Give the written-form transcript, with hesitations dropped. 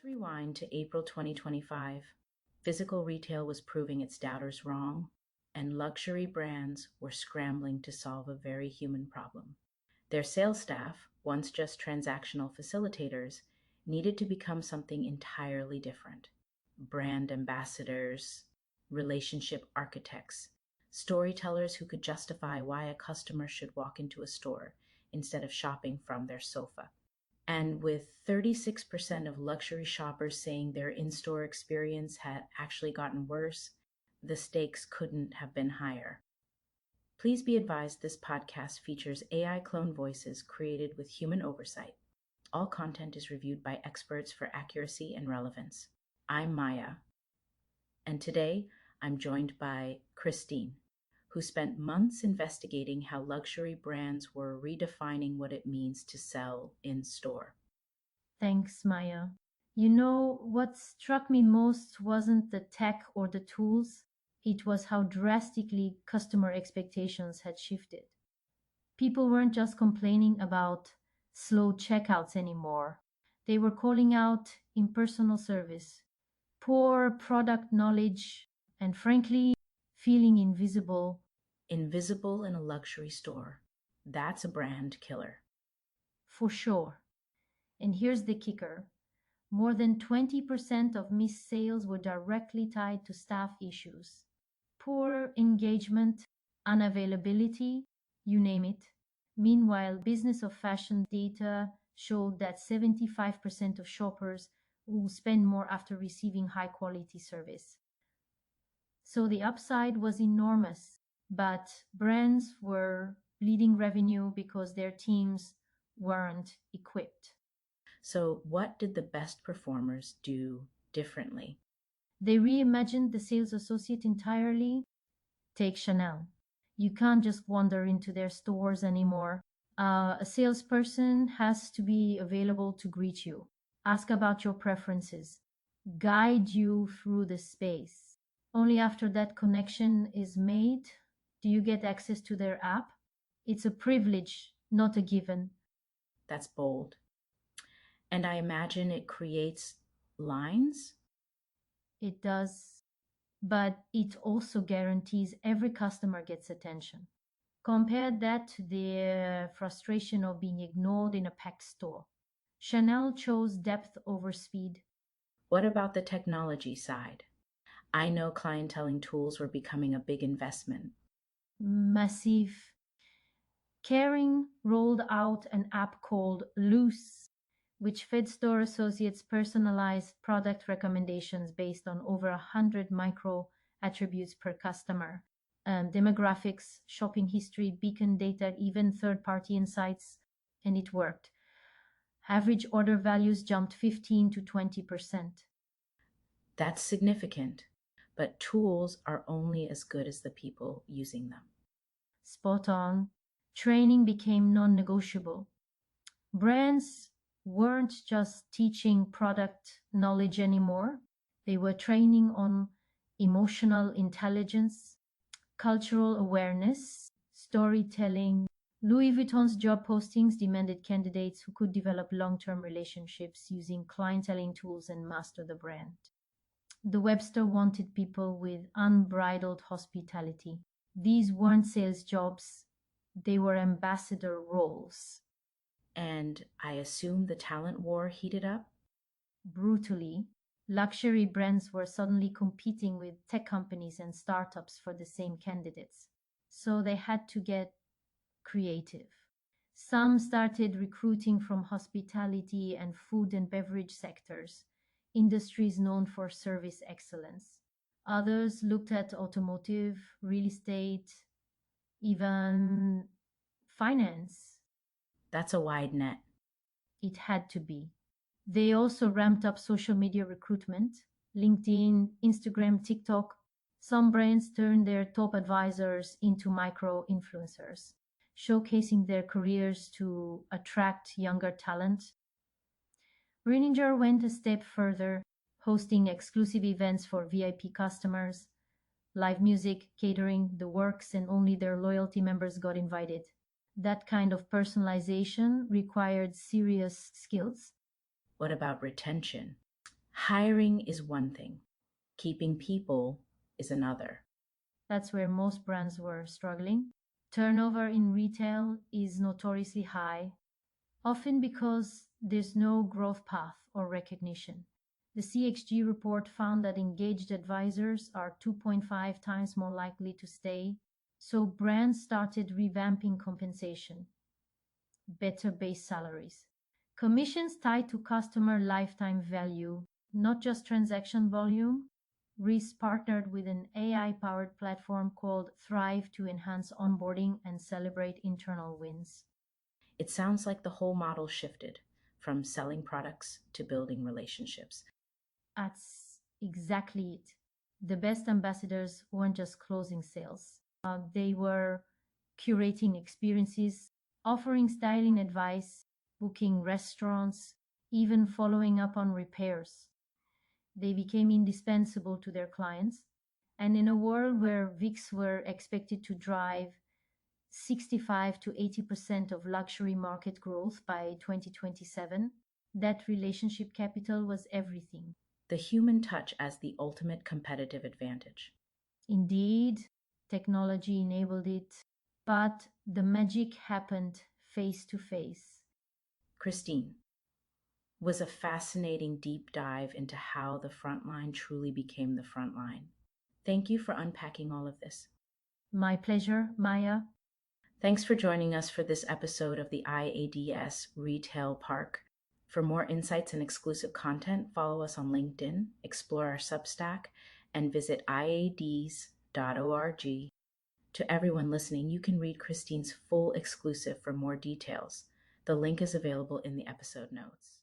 Let's rewind to April 2025. Physical retail was proving its doubters wrong, and luxury brands were scrambling to solve a very human problem. Their sales staff, once just transactional facilitators, needed to become something entirely different: brand ambassadors, relationship architects, storytellers who could justify why a customer should walk into a store instead of shopping from their sofa. And with 36% of luxury shoppers saying their in store experience had actually gotten worse, the stakes couldn't have been higher. Please be advised this podcast features AI clone voices created with human oversight. All content is reviewed by experts for accuracy and relevance. I'm Maya, and today I'm joined by Christine, who spent months investigating how luxury brands were redefining what it means to sell in store. Thanks, Maya. You know, what struck me most wasn't the tech or the tools, it was how drastically customer expectations had shifted. People weren't just complaining about slow checkouts anymore. They were calling out impersonal service, poor product knowledge, and frankly, feeling invisible. Invisible in a luxury store. That's a brand killer. For sure. And here's the kicker: more than 20% of missed sales were directly tied to staff issues. Poor engagement, unavailability, you name it. Meanwhile, Business of Fashion data showed that 75% of shoppers will spend more after receiving high quality service. So the upside was enormous, but brands were bleeding revenue because their teams weren't equipped. So, what did the best performers do differently? They reimagined the sales associate entirely. Take Chanel. You can't just wander into their stores anymore. A salesperson has to be available to greet you, ask about your preferences, guide you through the space. Only after that connection is made do you get access to their app. It's a privilege, not a given. That's bold. And I imagine it creates lines. It does, but it also guarantees every customer gets attention. Compare that to the frustration of being ignored in a packed store. Chanel chose depth over speed. What about the technology side? I know clienteling tools were becoming a big investment. Massive. Kering rolled out an app called Loose, which fed store associates personalized product recommendations based on over 100 micro attributes per customer: demographics, shopping history, beacon data, even third party insights. And it worked. Average order values jumped 15 to 20%. That's significant, but tools are only as good as the people using them. Spot on. Training became non negotiable. Brands weren't just teaching product knowledge anymore, they were training on emotional intelligence, cultural awareness, storytelling. Louis Vuitton's job postings demanded candidates who could develop long term relationships using clienteling tools and master the brand. The Webster wanted people with unbridled hospitality. These weren't sales jobs, they were ambassador roles. And I assume the talent war heated up? Brutally, luxury brands were suddenly competing with tech companies and startups for the same candidates. So they had to get creative. Some started recruiting from hospitality and food and beverage sectors, industries known for service excellence. Others looked at automotive, real estate, even finance. That's a wide net. It had to be. They also ramped up social media recruitment: LinkedIn, Instagram, TikTok. Some brands turned their top advisors into micro influencers, showcasing their careers to attract younger talent. Reininger went a step further, hosting exclusive events for VIP customers, live music, catering, the works, and only their loyalty members got invited. That kind of personalization required serious skills. What about retention? Hiring is one thing, keeping people is another. That's where most brands were struggling. Turnover in retail is notoriously high, often because there's no growth path or recognition. The CXG report found that engaged advisors are 2.5 times more likely to stay, so brands started revamping compensation, better base salaries, commissions tied to customer lifetime value, not just transaction volume. Reese partnered with an AI powered platform called Thrive to enhance onboarding and celebrate internal wins. It sounds like the whole model shifted from selling products to building relationships. That's exactly it. The best ambassadors weren't just closing sales, they were curating experiences, offering styling advice, booking restaurants, even following up on repairs. They became indispensable to their clients. And in a world where VIX were expected to drive 65 to 80% of luxury market growth by 2027, that relationship capital was everything. The human touch as the ultimate competitive advantage. Indeed, technology enabled it, but the magic happened face to face. Christine, was a fascinating deep dive into how the front line truly became the front line. Thank you for unpacking all of this. My pleasure, Maya. Thanks for joining us for this episode of the IADS Retail Park. For more insights and exclusive content, follow us on LinkedIn, explore our Substack, and visit iads.org. To everyone listening, you can read Christine's full exclusive for more details. The link is available in the episode notes.